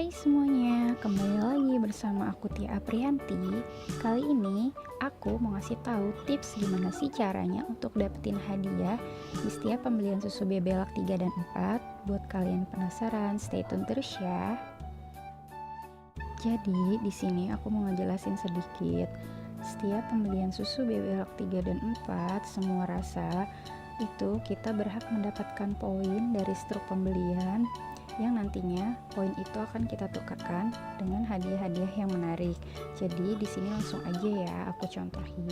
Hai semuanya, kembali lagi bersama aku Tia Aprianti. Kali ini aku mau ngasih tahu tips gimana sih caranya untuk dapetin hadiah di setiap pembelian susu Bebelak 3 dan 4. Buat kalian penasaran, stay tune terus ya. Jadi di sini aku mau ngejelasin sedikit. Setiap pembelian susu Bebelak 3 dan 4 semua rasa itu kita berhak mendapatkan poin dari struk pembelian yang nantinya poin itu akan kita tukarkan dengan hadiah-hadiah yang menarik. Jadi di sini langsung aja ya aku contohin.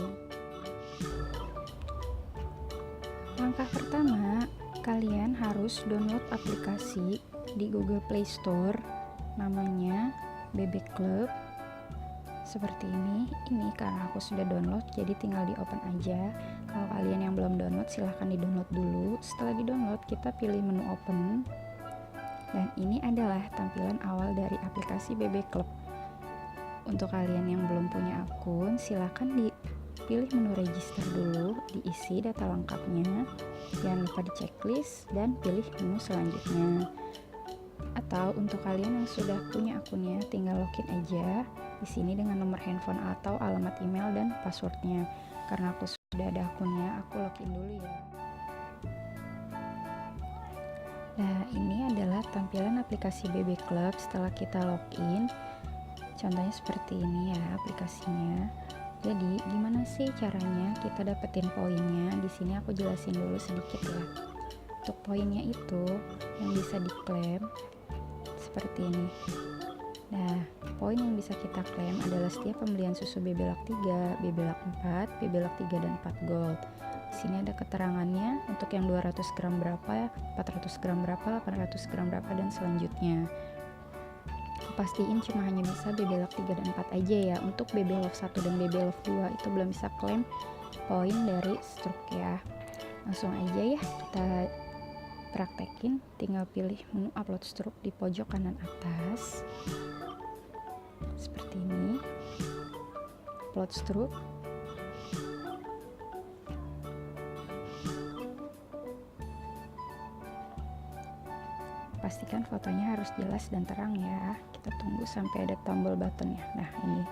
Langkah pertama, kalian harus download aplikasi di Google Play Store namanya Bebek Club. Seperti ini karena aku sudah download jadi tinggal di open aja. Kalau kalian yang belum download silahkan di download dulu. Setelah di download kita pilih menu open. Dan ini adalah tampilan awal dari aplikasi Bebek Club. Untuk kalian yang belum punya akun, silakan dipilih menu register dulu, diisi data lengkapnya, jangan lupa di checklist dan pilih menu selanjutnya. Atau untuk kalian yang sudah punya akunnya, tinggal login aja di sini dengan nomor handphone atau alamat email dan passwordnya. Karena aku sudah ada akunnya, aku login dulu ya. Nah, ini adalah tampilan aplikasi Bebek Club setelah kita login. Contohnya seperti ini ya aplikasinya. Jadi, gimana sih caranya kita dapetin poinnya? Di sini aku jelasin dulu sedikit ya. Untuk poinnya itu yang bisa diklaim seperti ini. Nah, poin yang bisa kita klaim adalah setiap pembelian susu Bebelak 3, Bebelak 4, Bebelak 3 dan 4 Gold. Di sini ada keterangannya untuk yang 200 gram berapa, 400 gram berapa, 800 gram berapa dan selanjutnya. Pastiin cuma hanya bisa Bebelak 3 dan 4 aja ya. Untuk Bebelak 1 dan Bebelak 2 itu belum bisa klaim poin dari struk ya. Langsung aja ya kita praktekin, tinggal pilih menu upload struk di pojok kanan atas. Seperti ini. Upload struk. Pastikan fotonya harus jelas dan terang ya. Kita tunggu sampai ada tombol buttonnya. Nah, ini.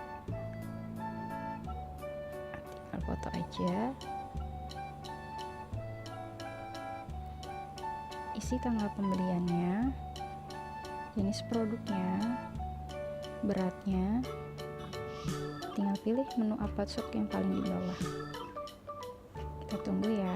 Tinggal foto aja. Isi tanggal pembeliannya, jenis produknya, beratnya. Tinggal pilih menu upload struk yang paling di bawah. Kita tunggu ya.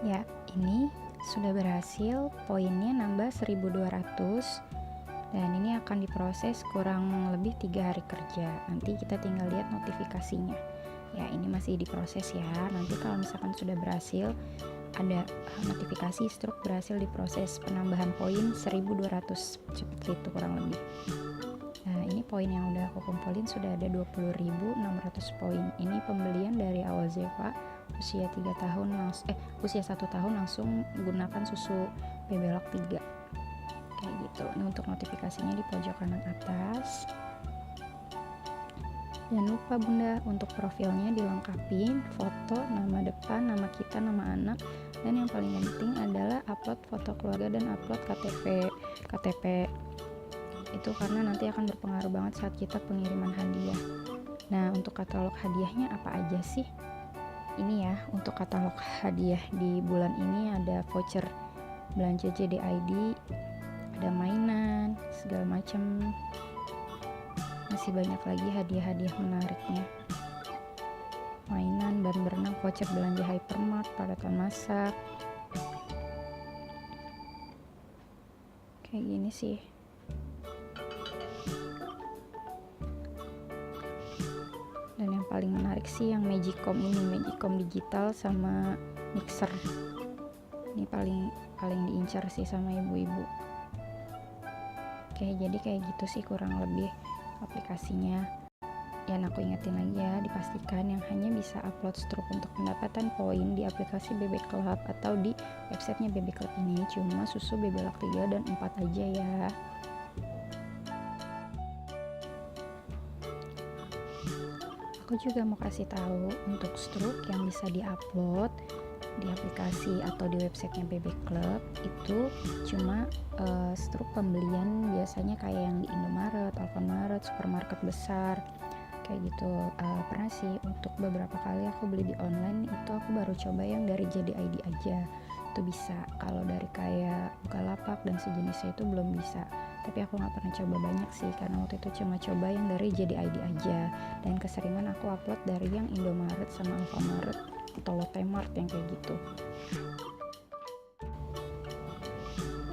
Ya, ini sudah berhasil, poinnya nambah 1200 dan ini akan diproses kurang lebih 3 hari kerja. Nanti kita tinggal lihat notifikasinya. Ya, ini masih diproses ya. Nanti kalau misalkan sudah berhasil, ada notifikasi struk berhasil diproses penambahan poin 1200 seperti itu kurang lebih. Nah, ini poin yang udah aku kumpulin sudah ada 20.600 poin. Ini pembelian dari awal Zeva usia 1 tahun langsung gunakan susu Bebelak 3 kayak gitu. Ini untuk notifikasinya di pojok kanan atas. Jangan lupa bunda, untuk profilnya dilengkapi foto, nama depan, nama kita, nama anak, dan yang paling penting adalah upload foto keluarga dan upload KTP itu karena nanti akan berpengaruh banget saat kita pengiriman hadiah. Nah, untuk katalog hadiahnya apa aja sih? Ini ya, untuk katalog hadiah di bulan ini ada voucher belanja JDID, ada mainan, segala macam. Masih banyak lagi hadiah-hadiah menariknya. Mainan, ban berenang, voucher belanja hypermart, peralatan masak. Kayak gini sih. Dan yang paling menarik sih yang Magicom ini, Magicom digital sama mixer. Ini paling diincar sih sama ibu-ibu. Oke, jadi kayak gitu sih kurang lebih aplikasinya. Dan aku ingetin lagi ya, dipastikan yang hanya bisa upload struk untuk pendapatan poin di aplikasi Bebek Club atau di websitenya Bebek Club ini cuma susu Bebelak 3 dan 4 aja ya. Aku juga mau kasih tahu untuk struk yang bisa diupload di aplikasi atau di websitenya BB Club itu cuma struk pembelian biasanya kayak yang di Indomaret, Alfamart, supermarket besar kayak gitu. Pernah sih untuk beberapa kali aku beli di online itu aku baru coba yang dari JDID aja, itu bisa. Kalau dari kayak Bukalapak dan sejenisnya itu belum bisa, tapi aku nggak pernah coba banyak sih karena waktu itu cuma coba yang dari JDID aja, dan keseringan aku upload dari yang Indomaret sama Alfamart atau Lotte Mart yang kayak gitu.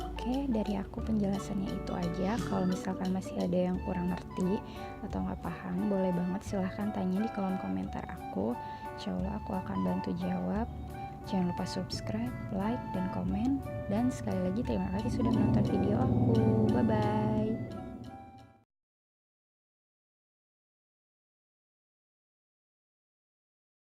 Oke, dari aku penjelasannya itu aja. Kalau misalkan masih ada yang kurang ngerti atau nggak paham, boleh banget silahkan tanya di kolom komentar aku. Insya Allah aku akan bantu jawab. Jangan lupa subscribe, like, dan komen. Dan sekali lagi terima kasih sudah menonton video aku. Bye-bye.